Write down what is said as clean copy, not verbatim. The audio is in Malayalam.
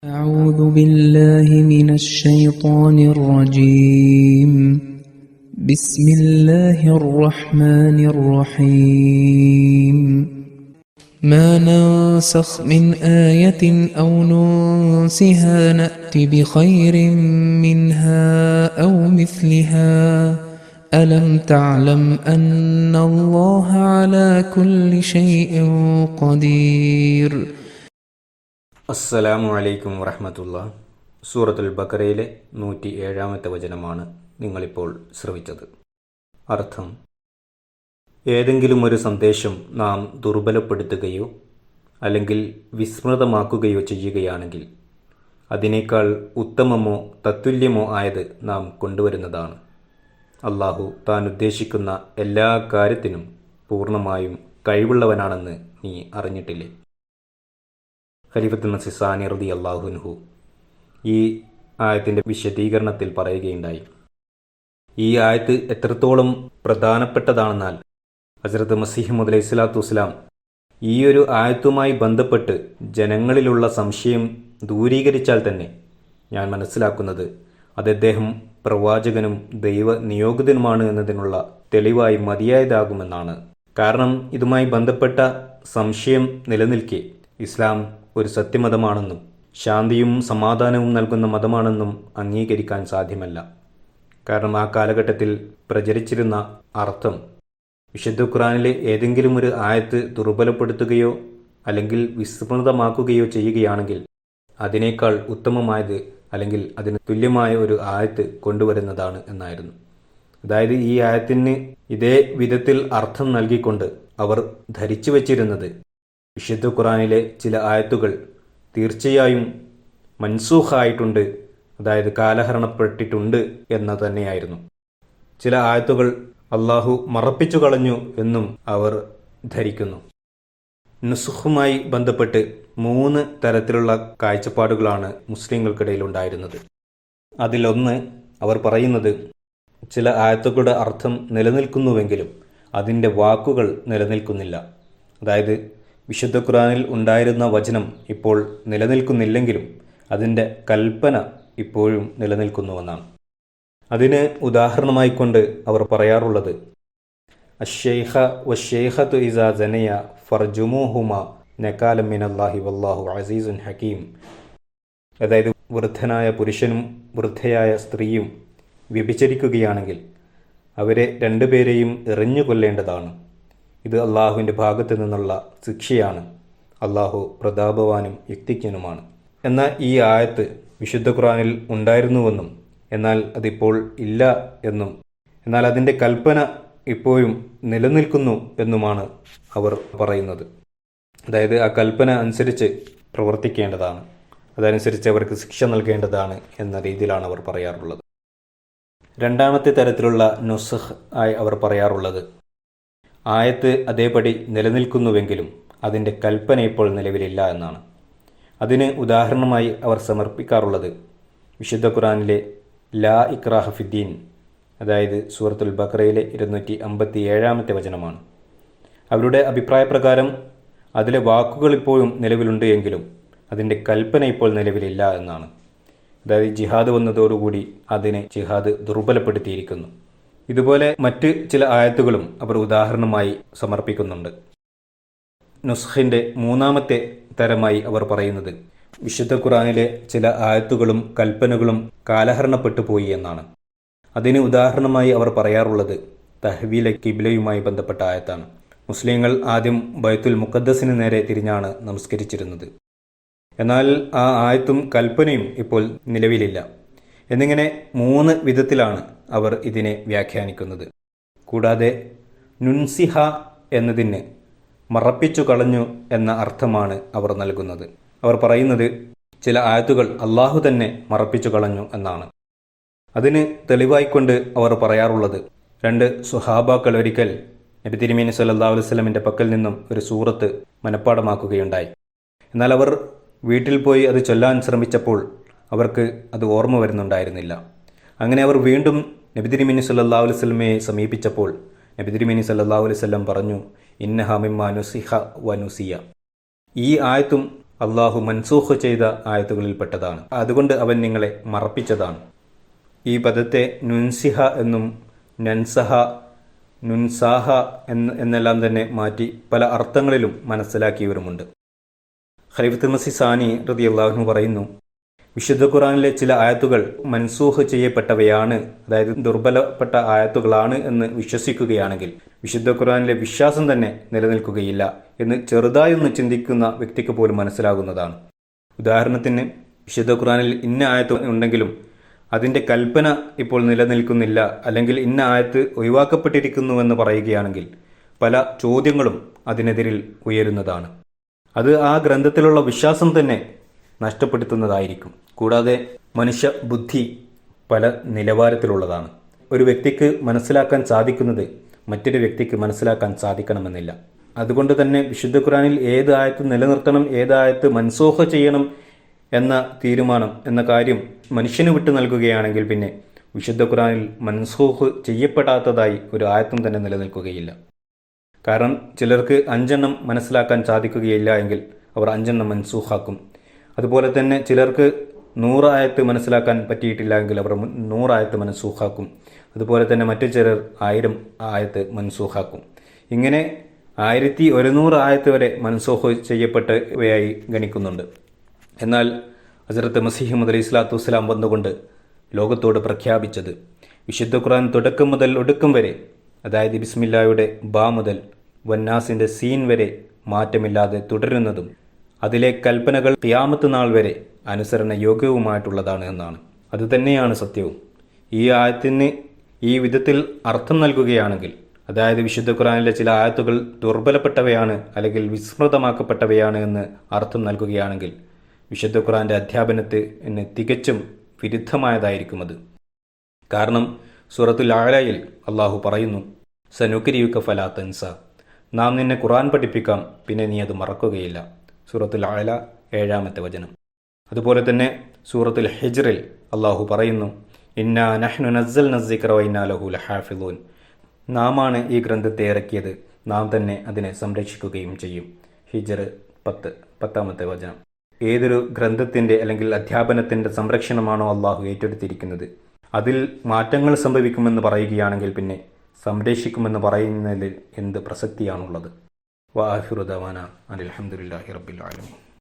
أعوذ بالله من الشيطان الرجيم بسم الله الرحمن الرحيم ما ننسخ من آية أو ننسها نأت بخير منها أو مثلها ألم تعلم أن الله على كل شيء قدير. അസ്സലാമു അലൈക്കും വറഹ്മത്തുള്ളാ. സൂറത്തുൽ ബഖറയിലെ 107-ാമത്തെ വചനമാണ് നിങ്ങളിപ്പോൾ ശ്രവിച്ചത്. അർത്ഥം: ഏതെങ്കിലും ഒരു സന്ദേശം നാം ദുർബലപ്പെടുത്തുകയോ അല്ലെങ്കിൽ വിസ്മൃതമാക്കുകയോ ചെയ്യുകയാണെങ്കിൽ അതിനേക്കാൾ ഉത്തമമോ തത്തുല്യമോ ആയത് നാം കൊണ്ടുവരുന്നതാണ്. അള്ളാഹു താൻ ഉദ്ദേശിക്കുന്ന എല്ലാ കാര്യത്തിനും പൂർണ്ണമായും കഴിവുള്ളവനാണെന്ന് നീ അറിഞ്ഞിട്ടില്ലേ? ഖലീഫത്തുൽ മസീഹ് സാനി റളിയല്ലാഹു അൻഹു ഈ ആയത്തിൻ്റെ വിശദീകരണത്തിൽ പറയുകയുണ്ടായി. ഈ ആയത്ത് എത്രത്തോളം പ്രധാനപ്പെട്ടതാണെന്നാൽ ഹസ്രത്ത് മസീഹ് മൗഊദ് അലൈഹി സ്വലാത്തു വസ്സലാം ഈ ഒരു ആയത്തുമായി ബന്ധപ്പെട്ട് ജനങ്ങളിലുള്ള സംശയം ദൂരീകരിച്ചാൽ തന്നെ ഞാൻ മനസ്സിലാക്കുന്നത് അത് അദ്ദേഹം പ്രവാചകനും ദൈവ നിയോഗിതനുമാണ് എന്നതിനുള്ള തെളിവായി മതിയായതാകുമെന്നാണ്. കാരണം ഇതുമായി ബന്ധപ്പെട്ട സംശയം നിലനിൽക്കെ ഇസ്ലാം ഒരു സത്യമതമാണെന്നും ശാന്തിയും സമാധാനവും നൽകുന്ന മതമാണെന്നും അംഗീകരിക്കാൻ സാധ്യമല്ല. കാരണം ആ കാലഘട്ടത്തിൽ പ്രചരിച്ചിരുന്ന അർത്ഥം വിശുദ്ധ ഖുർആനിലെ ഏതെങ്കിലും ഒരു ആയത്ത് ദുർബലപ്പെടുത്തുകയോ അല്ലെങ്കിൽ വിസ്മൃതമാക്കുകയോ ചെയ്യുകയാണെങ്കിൽ അതിനേക്കാൾ ഉത്തമമായത് അല്ലെങ്കിൽ അതിന് തുല്യമായ ഒരു ആയത്ത് കൊണ്ടുവരുന്നതാണ് എന്നായിരുന്നു. അതായത് ഈ ആയത്തിന് ഇതേ വിധത്തിൽ അർത്ഥം നൽകിക്കൊണ്ട് അവർ ധരിച്ചു വച്ചിരുന്നത് വിശുദ്ധ ഖുർആനിലെ ചില ആയത്തുകൾ തീർച്ചയായും മൻസൂഖായിട്ടുണ്ട്, അതായത് കാലഹരണപ്പെട്ടിട്ടുണ്ട് എന്ന് തന്നെയായിരുന്നു. ചില ആയത്തുകൾ അള്ളാഹു മറപ്പിച്ചു കളഞ്ഞു എന്നും അവർ ധരിക്കുന്നു. നുസുഖുമായി ബന്ധപ്പെട്ട് 3 തരത്തിലുള്ള കാഴ്ചപ്പാടുകളാണ് മുസ്ലിങ്ങൾക്കിടയിൽ ഉണ്ടായിരുന്നത്. അതിലൊന്ന്, അവർ പറയുന്നത് ചില ആയത്തുകളുടെ അർത്ഥം നിലനിൽക്കുന്നുവെങ്കിലും അതിൻ്റെ വാക്കുകൾ നിലനിൽക്കുന്നില്ല. അതായത് വിശുദ്ധ ഖുർആനിൽ ഉണ്ടായിരുന്ന വചനം ഇപ്പോൾ നിലനിൽക്കുന്നില്ലെങ്കിലും അതിൻ്റെ കൽപ്പന ഇപ്പോഴും നിലനിൽക്കുന്നുവെന്നാണ്. അതിന് ഉദാഹരണമായിക്കൊണ്ട് അവർ പറയാറുള്ളത് അശ്ശൈഖ വശ്ശൈഖതു ഇസാ സനയ ഫർജുമൂഹുമ നകാലം മിനല്ലാഹി വല്ലാഹു അസീസുൻ ഹകീം. അതായത് വൃദ്ധനായ പുരുഷനും വൃദ്ധയായ സ്ത്രീയും വ്യഭിചരിക്കുകയാണെങ്കിൽ അവരെ രണ്ടുപേരെയും എറിഞ്ഞു കൊല്ലേണ്ടതാണ്. ഇത് അള്ളാഹുവിൻ്റെ ഭാഗത്തു നിന്നുള്ള ശിക്ഷയാണ്. അള്ളാഹു പ്രതാപവാനും യുക്തിജ്ഞനുമാണ്. എന്നാൽ ഈ ആയത്ത് വിശുദ്ധ ഖുർആനിൽ ഉണ്ടായിരുന്നുവെന്നും എന്നാൽ അതിപ്പോൾ ഇല്ല എന്നും എന്നാൽ അതിൻ്റെ കൽപ്പന ഇപ്പോഴും നിലനിൽക്കുന്നു എന്നുമാണ് അവർ പറയുന്നത്. അതായത് ആ കൽപ്പന അനുസരിച്ച് പ്രവർത്തിക്കേണ്ടതാണ്, അതനുസരിച്ച് അവർക്ക് ശിക്ഷ നൽകേണ്ടതാണ് എന്ന രീതിയിലാണ് അവർ പറയാറുള്ളത്. രണ്ടാമത്തെ തരത്തിലുള്ള നുസ്ഖ് ആയി അവർ പറയാറുള്ളത് ആയത്ത് അതേപടി നിലനിൽക്കുന്നുവെങ്കിലും അതിൻ്റെ കൽപ്പന ഇപ്പോൾ നിലവിലില്ല എന്നാണ്. അതിന് ഉദാഹരണമായി അവർ സമർപ്പിക്കാറുള്ളത് വിശുദ്ധ ഖുർആനിലെ ലാ ഇക്രാഹ ഫിദ്ദീൻ, അതായത് സൂറത്തുൽ ബഖറയിലെ 257-ാമത്തെ വചനമാണ്. അവരുടെ അഭിപ്രായപ്രകാരം അതിലെ വാക്കുകൾ ഇപ്പോഴും നിലവിലുണ്ട് എങ്കിലും അതിൻ്റെ കൽപ്പന ഇപ്പോൾ നിലവിലില്ല എന്നാണ്. അതായത് ജിഹാദ് വന്നതോടുകൂടി അതിനെ ജിഹാദ് ദുർബലപ്പെടുത്തിയിരിക്കുന്നു. ഇതുപോലെ മറ്റ് ചില ആയത്തുകളും അവർ ഉദാഹരണമായി സമർപ്പിക്കുന്നുണ്ട്. നുസ്ഖിൻ്റെ 3-ാമത്തെ തരമായി അവർ പറയുന്നത് വിശുദ്ധ ഖുർആനിലെ ചില ആയത്തുകളും കൽപ്പനകളും കാലഹരണപ്പെട്ടു പോയി എന്നാണ്. അതിന് ഉദാഹരണമായി അവർ പറയാറുള്ളത് തഹ്വീലെ കിബ്ലയുമായി ബന്ധപ്പെട്ട ആയത്താണ്. മുസ്ലിങ്ങൾ ആദ്യം ബൈത്തുൽ മുഖദ്ദസിന് നേരെ തിരിഞ്ഞാണ് നമസ്കരിച്ചിരുന്നത്. എന്നാൽ ആ ആയത്തും കൽപ്പനയും ഇപ്പോൾ നിലവിലില്ല. എന്നിങ്ങനെ 3 വിധത്തിലാണ് അവർ ഇതിനെ വ്യാഖ്യാനിക്കുന്നത്. കൂടാതെ നുൻസിഹ എന്നതിന് മറപ്പിച്ചു കളഞ്ഞു എന്ന അർത്ഥമാണ് അവർ നൽകുന്നത്. അവർ പറയുന്നത് ചില ആയത്തുകൾ അള്ളാഹു തന്നെ മറപ്പിച്ചു കളഞ്ഞു എന്നാണ്. അതിന് തെളിവായിക്കൊണ്ട് അവർ പറയാറുള്ളത് 2 സ്വഹാബാക്കൾ ഒരിക്കൽ നബി തിരുമേനി സല്ലല്ലാഹു അലൈഹി വസല്ലമിൻ്റെ പക്കൽ നിന്നും ഒരു സൂറത്ത് മനഃപ്പാടമാക്കുകയുണ്ടായി. എന്നാൽ അവർ വീട്ടിൽ പോയി അത് ചൊല്ലാൻ ശ്രമിച്ചപ്പോൾ അവർക്ക് അത് ഓർമ്മ വരുന്നുണ്ടായിരുന്നില്ല. അങ്ങനെ അവർ വീണ്ടും നബി തിരുമേനി സല്ലല്ലാഹു അലൈഹി വസല്ലമയെ സമീപിച്ചപ്പോൾ നബി തിരുമേനി സല്ലല്ലാഹു അലൈഹി വസല്ലം പറഞ്ഞു, ഇന്നഹ മിമ്മാ നുസിഖ വ നുസിയ. ഈ ആയത്തും അള്ളാഹു മൻസൂഖ് ചെയ്ത ആയത്തുകളിൽപ്പെട്ടതാണ്. അതുകൊണ്ട് അവൻ നിങ്ങളെ മറപ്പിച്ചതാണ്. ഈ പദത്തെ നുൻസിഹ എന്നും നൻസഹ, നുൻസാഹ എന്നെല്ലാം തന്നെ മാറ്റി പല അർത്ഥങ്ങളിലും മനസ്സിലാക്കിയവരുമുണ്ട്. ഖലീഫത്തുൽ തുർമുസി സാനി റളിയല്ലാഹു അൻഹു പറയുന്നു, വിശുദ്ധ ഖുർആനിലെ ചില ആയത്തുകൾ മൻസൂഖ് ചെയ്യപ്പെട്ടവയാണ്, അതായത് ദുർബലപ്പെട്ട ആയത്തുകളാണ് എന്ന് വിശ്വസിക്കുകയാണെങ്കിൽ വിശുദ്ധ ഖുർആനിലെ വിശ്വാസം തന്നെ നിലനിൽക്കുകയില്ല എന്ന് ചെറുതായൊന്ന് ചിന്തിക്കുന്ന വ്യക്തിക്ക് പോലും മനസ്സിലാകുന്നതാണ്. ഉദാഹരണത്തിന്, വിശുദ്ധ ഖുർആനിൽ ഇന്ന ആയത്ത് ഉണ്ടെങ്കിലും അതിൻ്റെ കൽപ്പന ഇപ്പോൾ നിലനിൽക്കുന്നില്ല, അല്ലെങ്കിൽ ഇന്ന ആയത്ത് ഒഴിവാക്കപ്പെട്ടിരിക്കുന്നുവെന്ന് പറയുകയാണെങ്കിൽ പല ചോദ്യങ്ങളും അതിനെതിരിൽ ഉയരുന്നതാണ്. അത് ആ ഗ്രന്ഥത്തിലുള്ള വിശ്വാസം തന്നെ നഷ്ടപ്പെടുത്തുന്നതായിരിക്കും. കൂടാതെ മനുഷ്യ ബുദ്ധി പല നിലവാരത്തിലുള്ളതാണ്. ഒരു വ്യക്തിക്ക് മനസ്സിലാക്കാൻ സാധിക്കുന്നത് മറ്റൊരു വ്യക്തിക്ക് മനസ്സിലാക്കാൻ സാധിക്കണമെന്നില്ല. അതുകൊണ്ട് തന്നെ വിശുദ്ധ ഖുർആനിൽ ഏത് ആയത്ത് നിലനിർത്തണം, ഏത് ആയത്ത് മൻസൂഖ് ചെയ്യണം എന്ന തീരുമാനം എന്ന കാര്യം മനുഷ്യന് വിട്ടു നൽകുകയാണെങ്കിൽ പിന്നെ വിശുദ്ധ ഖുർആനിൽ മൻസൂഖ് ചെയ്യപ്പെടാത്തതായി ഒരു ആയത്തും തന്നെ നിലനിൽക്കുകയില്ല. കാരണം ചിലർക്ക് 5 മനസ്സിലാക്കാൻ സാധിക്കുകയില്ല എങ്കിൽ അവർ 5 മൻസൂഖാക്കും. അതുപോലെ തന്നെ ചിലർക്ക് 100 ആയത്ത് മനസ്സിലാക്കാൻ പറ്റിയിട്ടില്ല എങ്കിൽ അവർ 100 ആയത്ത് മൻസൂഖാക്കും. അതുപോലെ തന്നെ മറ്റു ചിലർ 1000 ആയത്ത് മൻസൂഖാക്കും. ഇങ്ങനെ 1100 ആയത്ത് വരെ മൻസൂഖ് ചെയ്യപ്പെട്ടവയായി ഗണിക്കുന്നുണ്ട്. എന്നാൽ ഹസ്രത്ത് മസീഹ് മൗഊദ് അലൈഹി സ്വലാത്തു വസ്സലാം വന്നുകൊണ്ട് ലോകത്തോട് പ്രഖ്യാപിച്ചത് വിശുദ്ധ ഖുർആൻ തുടക്കം മുതൽ ഒടുക്കം വരെ, അതായത് ബിസ്മില്ലായുടെ ബാ മുതൽ വന്നാസിൻ്റെ സീൻ വരെ മാറ്റമില്ലാതെ തുടരുന്നതും അതിലെ കൽപ്പനകൾ ഖിയാമത്ത് നാൾ വരെ അനുസരണ യോഗ്യവുമായിട്ടുള്ളതാണ് എന്നാണ്. അതുതന്നെയാണ് സത്യവും. ഈ ആയത്തിന് ഈ വിധത്തിൽ അർത്ഥം നൽകുകയാണെങ്കിൽ, അതായത് വിശുദ്ധ ഖുർആനിലെ ചില ആയത്തുകൾ ദുർബലപ്പെട്ടവയാണ് അല്ലെങ്കിൽ വിസ്മൃതമാക്കപ്പെട്ടവയാണ് എന്ന് അർത്ഥം നൽകുകയാണെങ്കിൽ വിശുദ്ധ ഖുർആന്റെ അധ്യാപനത്തിന് തികച്ചും വിരുദ്ധമായതായിരിക്കും അത്. കാരണം സൂറത്തുൽ അഅലയിൽ അള്ളാഹു പറയുന്നു, സനുക്രിയുക ഫലാ തൻസ, നാം നിന്നെ ഖുർആൻ പഠിപ്പിക്കാം, പിന്നെ നീ അത് മറക്കുകയില്ല. സൂറത്തുൽ അഅല 7-ാമത്തെ വചനം. അതുപോലെ തന്നെ സൂറത്തുൽ ഹിജ്റിൽ അള്ളാഹു പറയുന്നു, ഇന്നാ നഹ്നു നസ്സൽന സിക്ര വ ഇന്നാ ലഹു ലഹാഫിളൂൻ, നാമാണ് ഈ ഗ്രന്ഥത്തെ ഇറക്കിയത്, നാം തന്നെ അതിനെ സംരക്ഷിക്കുകയും ചെയ്യും. ഹിജ്ർ 10-ാമത്തെ വചനം. ഏതൊരു ഗ്രന്ഥത്തിൻ്റെ അല്ലെങ്കിൽ അധ്യാപനത്തിൻ്റെ സംരക്ഷണമാണോ അള്ളാഹു ഏറ്റെടുത്തിരിക്കുന്നത്, അതിൽ മാറ്റങ്ങൾ സംഭവിക്കുമെന്ന് പറയുകയാണെങ്കിൽ പിന്നെ സംരക്ഷിക്കുമെന്ന് പറയുന്നതിൽ എന്ത് പ്രസക്തിയാണുള്ളത്? വആഖിറു ദഅവാനാ അനിൽ ഹംദുലില്ലാഹി റബ്ബിൽ ആലമീൻ.